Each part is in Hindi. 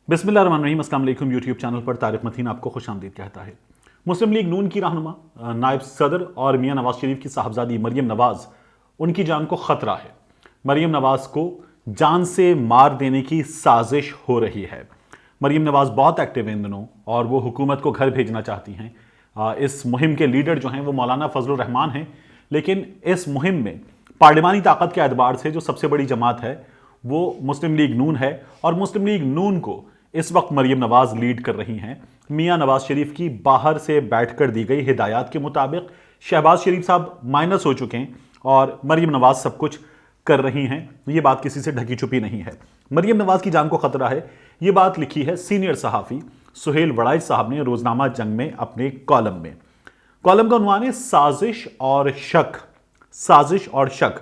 बिस्मिल्लाहिर्रहमानिर्रहीम। अस्सलाम वालेकुम। यूट्यूब चैनल पर तारिक मतीन आपको खुशामदीद कहता है। मुस्लिम लीग नून की रहनुमा नायब सदर और मियां नवाज शरीफ की साहबजादी मरियम नवाज, उनकी जान को खतरा है। मरियम नवाज को जान से मार देने की साजिश हो रही है। मरियम नवाज बहुत एक्टिव हैं इन दिनों और वो हुकूमत को घर भेजना चाहती हैं। इस मुहिम के लीडर जो हैं वो मौलाना फजलुर रहमान हैं, लेकिन इस मुहिम में पार्लिमानी ताकत के एतबार से जो सबसे बड़ी जमात है वो मुस्लिम लीग नून है और मुस्लिम लीग नून को इस वक्त मरियम नवाज लीड कर रही हैं। मियां नवाज शरीफ की बाहर से बैठकर दी गई हिदायत के मुताबिक शहबाज शरीफ साहब माइनस हो चुके हैं और मरियम नवाज सब कुछ कर रही हैं। ये बात किसी से ढकी छुपी नहीं है। मरियम नवाज की जान को खतरा है। ये बात लिखी है सीनियर सहाफ़ी सुहेल वड़ाइच साहब ने रोजनामा जंग में अपने कॉलम में। कॉलम का उन्वान है साजिश और शक। साजिश और शक।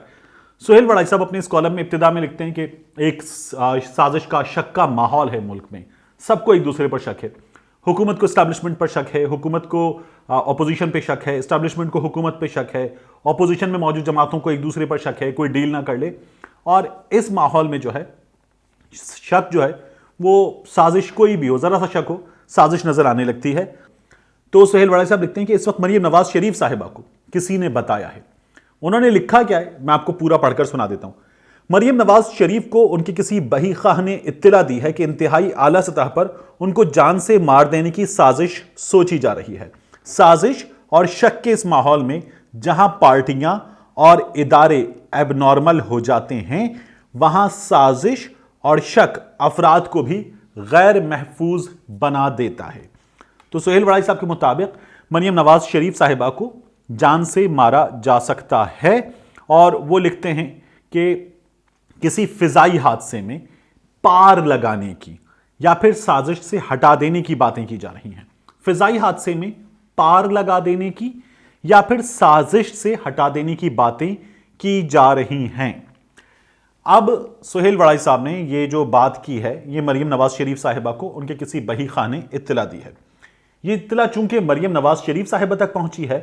सुहेल वड़ाइच साहब अपने इस कॉलम में इब्तिदा में लिखते हैं कि एक साजिश का, शक का माहौल है मुल्क में। सबको एक दूसरे पर शक है। हुकूमत को इस्टेब्लिशमेंट पर शक है, हुकूमत को अपोजिशन पे शक है, इस्टेब्लिशमेंट को हुकूमत पे शक है, अपोजिशन में मौजूद जमातों को एक दूसरे पर शक है, कोई डील ना कर ले। और इस माहौल में जो है शक जो है वो साजिश, कोई भी हो, जरा सा शक हो, साजिश नजर आने लगती है। तो सुहेल वड़ाइच साहब लिखते हैं कि इस वक्त मरियम नवाज शरीफ साहिबा को किसी ने बताया है। उन्होंने लिखा क्या है, मैं आपको पूरा पढ़कर सुना देता हूं। मरियम नवाज शरीफ को उनकी किसी बही खाह ने इत्तला दी है कि इंतहाई आला सतह पर उनको जान से मार देने की साजिश सोची जा रही है। साजिश और शक के इस माहौल में जहां पार्टियां और इदारे एबनॉर्मल हो जाते हैं, वहां साजिश और शक अफराद को भी गैर महफूज बना देता है। तो सुहेल वड़ाइच साहब के मुताबिक मरियम नवाज शरीफ साहिबा को जान से मारा जा सकता है और वो लिखते हैं कि किसी फिजाई हादसे में पार लगाने की या फिर साजिश से हटा देने की बातें की जा रही हैं। फिजाई हादसे में पार लगा देने की या फिर साजिश से हटा देने की बातें की जा रही हैं। अब सुहेल वड़ाइच साहब ने ये जो बात की है, ये मरियम नवाज शरीफ साहिबा को उनके किसी बही खां ने इत्तला दी है। ये इत्तला चूंकि मरियम नवाज शरीफ साहिबा तक पहुंची है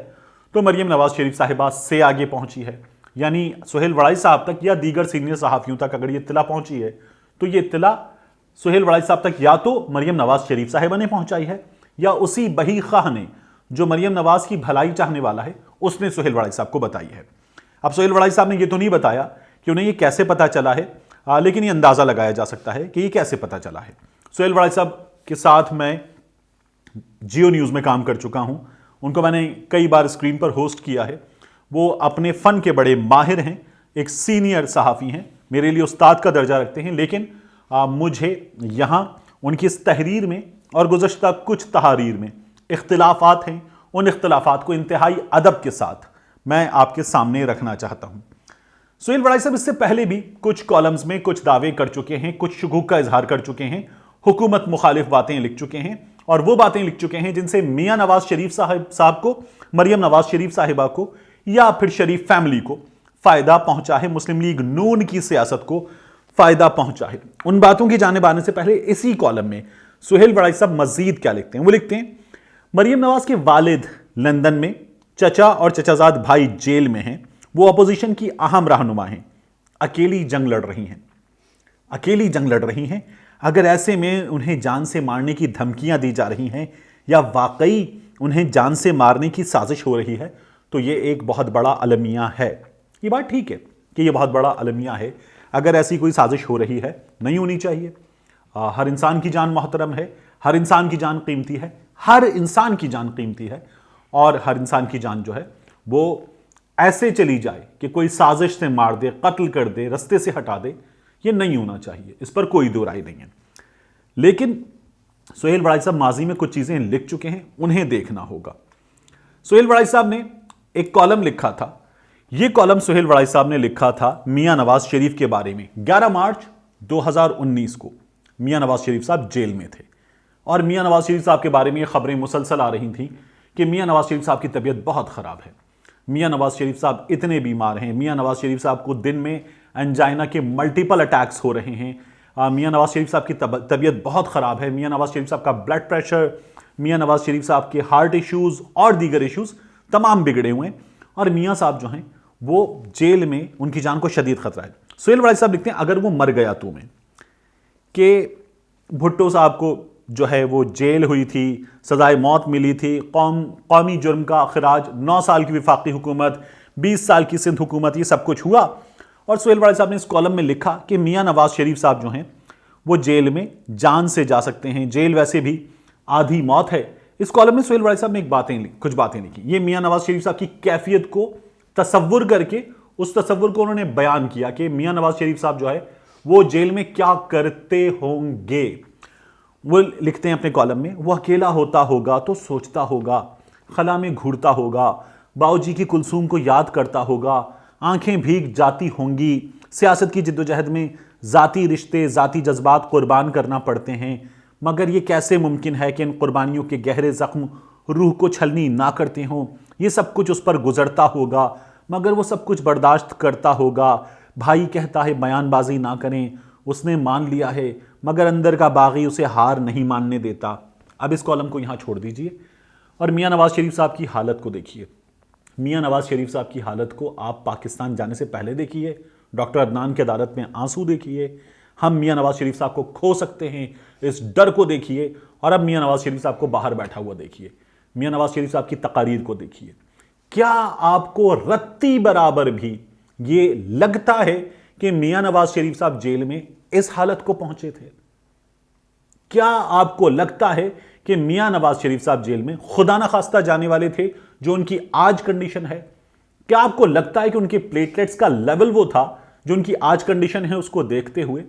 तो मरियम नवाज शरीफ साहिबा से आगे पहुंची है, यानी सुहेल वड़ाइच साहब तक या दीगर सीनियर सहाफियों तक अगर ये इत्तला पहुंची है तो ये इत्तला सुहेल वड़ाइच साहब तक या तो मरियम नवाज शरीफ साहिबा ने पहुंचाई है या उसी बही खां ने, जो मरियम नवाज की भलाई चाहने वाला है, उसने सुहेल वड़ाइच साहब को बताई है। अब सुहेल वड़ाइच साहब ने ये तो नहीं बताया कि उन्हें ये कैसे पता चला है, लेकिन ये अंदाजा लगाया जा सकता है कि ये कैसे पता चला है। सुहेल वड़ाइच साहब के साथ मैं जियो न्यूज़ में काम कर चुका हूं। उनको मैंने कई बार स्क्रीन पर होस्ट किया है। वो अपने फ़न के बड़े माहिर हैं, एक सीनियर सहाफ़ी हैं, मेरे लिए उस्ताद का दर्जा रखते हैं। लेकिन मुझे यहाँ उनकी इस तहरीर में और गुज़श्ता कुछ तहारीर में इख्तिलाफ़ात हैं। उन इख्तिलाफ़ात को इंतहाई अदब के साथ मैं आपके सामने रखना चाहता हूँ। सुहेल वड़ाइच साहब इससे पहले भी कुछ कॉलम्स में कुछ दावे कर चुके हैं, कुछ शुकूक का इजहार कर चुके हैं, हुकूमत मुखालिफ बातें लिख चुके हैं और वो बातें लिख चुके हैं जिनसे मियां नवाज शरीफ साहब को, मरियम नवाज शरीफ साहिबा को या फिर शरीफ फैमिली को फायदा पहुंचा है, मुस्लिम लीग नून की सियासत को फायदा पहुंचा है। उन बातों की जानिब आने से पहले इसी कॉलम में सुहेल वड़ाइच साहब मजीद क्या लिखते हैं। वो लिखते हैं मरियम नवाज के वालिद लंदन में, चचा और चचाजाद भाई जेल में हैं, वो अपोजिशन की अहम रहनुमा हैं, अकेली जंग लड़ रही हैं, अकेली जंग लड़ रही हैं। अगर ऐसे में उन्हें जान से मारने की धमकियां दी जा रही हैं या वाकई उन्हें जान से मारने की साजिश हो रही है तो ये एक बहुत बड़ा अलमिया है। ये बात ठीक है कि ये बहुत बड़ा अलमिया है। अगर ऐसी कोई साजिश हो रही है, नहीं होनी चाहिए। हर इंसान की जान मोहतरम है, हर इंसान की जान कीमती है, हर इंसान की जान कीमती है और हर इंसान की जान जो है वो ऐसे चली जाए कि कोई साजिश से मार दे, कत्ल कर दे, रस्ते से हटा दे, ये नहीं होना चाहिए। इस पर कोई दो राय नहीं है। लेकिन सुहेल वड़ाइच साहब माजी में कुछ चीजें लिख चुके हैं, उन्हें देखना होगा। सुहेल वड़ाइच साहब ने एक कॉलम लिखा था। यह कॉलम सुहेल वड़ाइच साहब ने लिखा था मियां नवाज शरीफ के बारे में। 11 मार्च 2019 को मियां नवाज शरीफ साहब जेल में थे और मियां नवाज शरीफ साहब के बारे में खबरें मुसलसल आ रही थी कि मियां नवाज शरीफ साहब की तबीयत बहुत खराब है, मियां नवाज शरीफ साहब इतने बीमार हैं, मियां नवाज शरीफ साहब को दिन में एंजाइना के मल्टीपल अटैक्स हो रहे हैं, मियां नवाज शरीफ साहब की तबीयत बहुत ख़राब है, मियां नवाज शरीफ साहब का ब्लड प्रेशर, मियां नवाज शरीफ साहब के हार्ट इश्यूज़ और दीगर इश्यूज़ तमाम बिगड़े हुए हैं और मियां साहब जो हैं वो जेल में, उनकी जान को शदीद खतरा है। सुहेल वड़ाइच साहब लिखते हैं अगर वो मर गया तो मैं, कि भुट्टो साहब को जो है वो जेल हुई थी, सजाए मौत मिली थी, कौमी जुर्म का खराज, 9 साल की वफाकी हुकूमत, 20 साल की सिंध हुकूमत, ये सब कुछ हुआ। और सुहेल वाला साहब ने इस कॉलम में लिखा कि मियां नवाज शरीफ साहब जो हैं वो जेल में जान से जा सकते हैं, जेल वैसे भी आधी मौत है। इस कॉलम में सुहेल वाला साहब ने कुछ बातें लिखी। ये मियां नवाज शरीफ साहब की कैफियत को तसव्वुर करके उस तसव्वुर को उन्होंने बयान किया कि मियां नवाज शरीफ साहब जो है वो जेल में क्या करते होंगे। वो लिखते हैं अपने कॉलम में, वो अकेला होता होगा तो सोचता होगा, खला में घूरता होगा, बाऊजी की कुलसूम को याद करता होगा, आंखें भीग जाती होंगी, सियासत की जिद्दोजहद में ज़ाती रिश्ते, ज़ाती जज्बात कुर्बान करना पड़ते हैं, मगर ये कैसे मुमकिन है कि इन कुर्बानियों के गहरे ज़ख्म रूह को छलनी ना करते हों। ये सब कुछ उस पर गुजरता होगा मगर वो सब कुछ बर्दाश्त करता होगा। भाई कहता है बयानबाजी ना करें, उसने मान लिया है मगर अंदर का बागी उसे हार नहीं मानने देता। अब इस कॉलम को यहाँ छोड़ दीजिए और मियां नवाज शरीफ साहब की हालत को देखिए। मियां नवाज शरीफ साहब की हालत को आप पाकिस्तान जाने से पहले देखिए, डॉक्टर अदनान की अदालत में आंसू देखिए, हम मियां नवाज शरीफ साहब को खो सकते हैं इस डर को देखिए, और अब मियां नवाज शरीफ साहब को बाहर बैठा हुआ देखिए। मियां नवाज शरीफ साहब की तकारीर को देखिए। क्या आपको रत्ती बराबर भी ये लगता है कि मियां नवाज शरीफ साहब जेल में इस हालत को पहुंचे थे? क्या आपको लगता है कि मियां नवाज शरीफ साहब जेल में खुदा ना खास्ता जाने वाले थे जो उनकी आज कंडीशन है? क्या आपको लगता है कि उनके प्लेटलेट्स का लेवल वो था जो उनकी आज कंडीशन है? उसको देखते हुए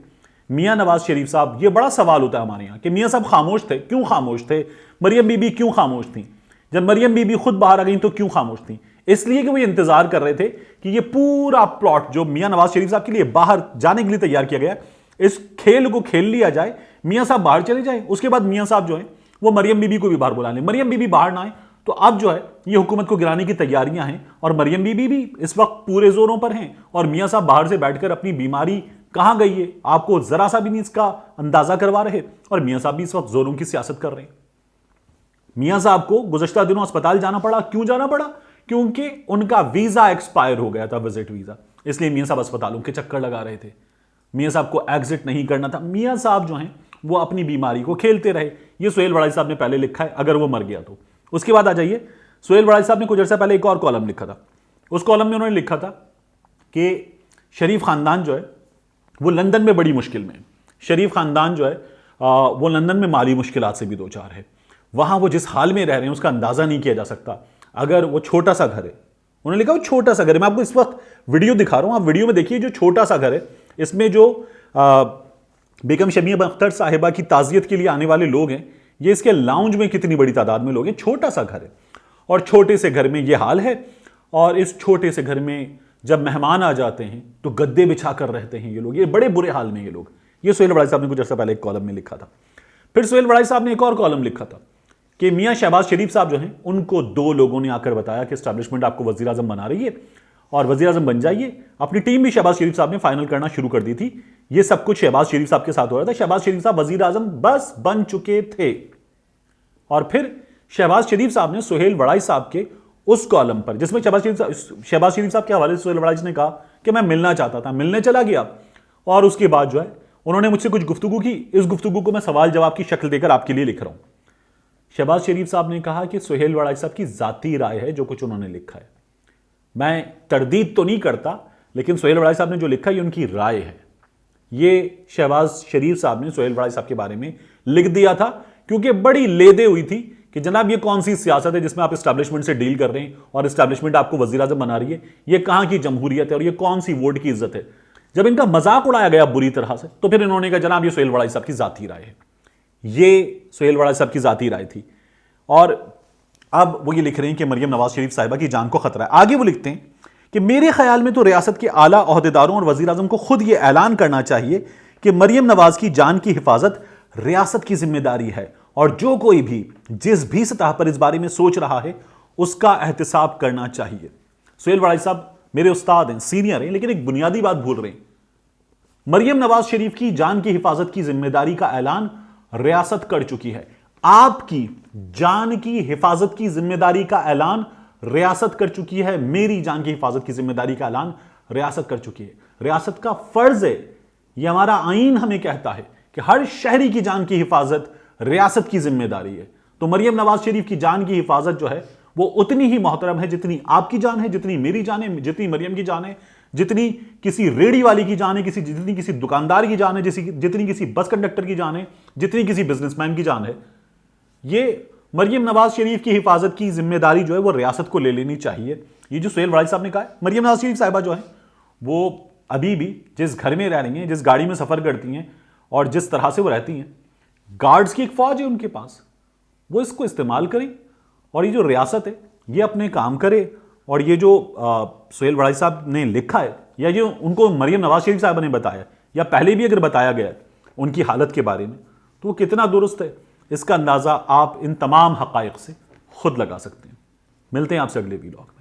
मियां नवाज शरीफ साहब, ये बड़ा सवाल होता है हमारे यहां कि मियां साहब खामोश थे, क्यों खामोश थे? मरियम बीबी क्यों खामोश थी? जब मरियम बीबी खुद बाहर आ गई तो क्यों खामोश थी? इसलिए कि वो इंतजार कर रहे थे कि ये पूरा प्लॉट जो मियां नवाज शरीफ साहब के लिए बाहर जाने के लिए तैयार किया गया, इस खेल को खेल लिया जाए, मियां साहब बाहर चले जाए, उसके बाद मियां साहब जो है वो मरियम बीबी को भी बाहर बुला लें। मरियम बीबी बाहर ना आए तो अब जो है ये हुकूमत को गिराने की तैयारियां हैं और मरियम बीबी भी इस वक्त पूरे जोरों पर हैं और मियां साहब बाहर से बैठकर अपनी बीमारी कहां गई है आपको जरा सा भी नहीं इसका अंदाजा करवा रहे, और मियां साहब भी इस वक्त जोरों की सियासत कर रहे हैं। मियां साहब को गुज़श्ता दिनों अस्पताल जाना पड़ा। क्यों जाना पड़ा? क्योंकि उनका वीजा एक्सपायर हो गया था, विजिट वीजा, इसलिए मियां साहब अस्पतालों के चक्कर लगा रहे थे। मियां साहब को एग्जिट नहीं करना था। मियां साहब जो हैं वो अपनी बीमारी को खेलते रहे। ये सुहेल वड़ाई साहब ने पहले लिखा है, अगर वो मर गया तो। उसके बाद आ जाइए, सुहेल वड़ाई साहब ने कुछ अर्सा पहले एक और कॉलम लिखा था। उस कॉलम में उन्होंने लिखा था कि शरीफ खानदान जो है वो लंदन में बड़ी मुश्किल में है। शरीफ खानदान जो है वो लंदन में माली मुश्किलात से भी दो चार है। वहां वो जिस हाल में रह रहे हैं उसका अंदाजा नहीं किया जा सकता। अगर वो छोटा सा घर है, उन्होंने लिखा वो छोटा सा घर है, मैं आपको इस वक्त वीडियो दिखा रहा हूं, आप वीडियो में देखिए जो छोटा सा घर है, इसमें जो बेगम शमीम अख्तर साहिबा की ताजियत के लिए आने वाले लोग हैं, ये इसके लाउंज में कितनी बड़ी तादाद में लोग हैं। छोटा सा घर है और छोटे से घर में ये हाल है, और इस छोटे से घर में जब मेहमान आ जाते हैं तो गद्दे बिछा कर रहते हैं ये लोग, ये बड़े बुरे हाल में ये लोग। ये सुहेल वड़ाई साहब ने कुछ अर्सा पहले एक कॉलम में लिखा था। फिर सुहेल वड़ाई साहब ने एक और कॉलम लिखा था कि मियां शहबाज शरीफ साहब जो हैं उनको 2 लोगों ने आकर बताया कि एस्टैब्लिशमेंट आपको वजीर आजम बना रही है और वजीर आजम बन जाइए। अपनी टीम भी शहबाज शरीफ साहब ने फाइनल करना शुरू कर दी थी। ये सब कुछ शहबाज शरीफ साहब के साथ हो रहा था। शहबाज शरीफ साहब वजीर आजम बस बन चुके थे, और फिर शहबाज शरीफ साहब ने सुहेल वड़ाई साहब के उस कॉलम पर, जिसमें शहबाज शरीफ साहब के हवाले से सुहेल वड़ाई ने कहा कि मैं मिलना चाहता था, मिलने चला गया, और उसके बाद जो है उन्होंने मुझसे कुछ गुफ्तगू की। इस गुफ्तगू को मैं सवाल जवाब की शक्ल देकर आपके लिए लिख रहा हूं। शहबाज शरीफ साहब ने कहा कि सुहेल वड़ाई साहब की जाती राय है जो कुछ उन्होंने लिखा है, मैं तरदीद तो नहीं करता, लेकिन सुहेल वड़ाई साहब ने जो लिखा ये उनकी राय है। ये शहबाज शरीफ साहब ने सुहेल वड़ाई साहब के बारे में लिख दिया था क्योंकि बड़ी लेदे हुई थी कि जनाब ये कौन सी सियासत है जिसमें आप एस्टैब्लिशमेंट से डील कर रहे हैं और एस्टैब्लिशमेंट आपको वजीर आजम बना रही है, ये कहां की जमहूरियत है और ये कौन सी वोट की इज्जत है। जब इनका मजाक उड़ाया गया बुरी तरह से तो फिर इन्होंने कहा जनाब ये सुहेल वड़ाई साहब की जाती राय है। ये सुहेल वड़ाई साहब की जाती राय थी, और अब वो ये लिख रहे हैं कि मरियम नवाज शरीफ साहिबा की जान को खतरा है। आगे वो लिखते हैं कि मेरे ख्याल में तो रियासत के आला ओहदेदारों और वजीर आजम को खुद ये ऐलान करना चाहिए कि मरियम नवाज की जान की हिफाजत रियासत की जिम्मेदारी है, और जो कोई भी जिस भी सतह पर इस बारे में सोच रहा है उसका एहतिसाब करना चाहिए। सुहेल वड़ाई साहब मेरे उस्ताद हैं, सीनियर हैं, लेकिन एक बुनियादी बात भूल रहे हैं। मरियम नवाज शरीफ की जान की हिफाजत की जिम्मेदारी का ऐलान रियासत कर चुकी है। आपकी जान की हिफाजत की जिम्मेदारी का ऐलान रियासत कर चुकी है। मेरी जान की हिफाजत की जिम्मेदारी का ऐलान रियासत कर चुकी है। रियासत का फर्ज है, यह हमारा आईन हमें कहता है कि हर शहरी की जान की हिफाजत रियासत की जिम्मेदारी है। तो मरियम नवाज शरीफ की जान की हिफाजत जो है वो उतनी ही मोहतरम है जितनी आपकी जान है, जितनी मेरी जान है, जितनी मरियम की जान है, जितनी किसी रेडी वाली की जान है, जितनी किसी दुकानदार की जान है, जितनी किसी बस कंडक्टर की जान है, जितनी किसी बिजनेसमैन की जान है। ये मरियम नवाज शरीफ की हिफाजत की जिम्मेदारी जो है वो रियासत को ले लेनी चाहिए। ये जो सुहेल वड़ाई साहब ने कहा है, मरियम नवाज शरीफ साहिबा जो है वो अभी भी जिस घर में रह रही हैं, जिस गाड़ी में सफर करती हैं और जिस तरह से वो रहती हैं, गार्ड्स की एक फौज है उनके पास, वो इसको इस्तेमाल करें और ये जो रियासत है ये अपने काम करे। और ये जो सुहेल वड़ाई साहब ने लिखा है या जो उनको मरियम नवाज शरीफ साहब ने बताया या पहले भी अगर बताया गया उनकी हालत के बारे में, तो वो कितना दुरुस्त है इसका अंदाज़ा आप इन तमाम हक़ाइक़ से खुद लगा सकते हैं। मिलते हैं आपसे अगले वीडियो में।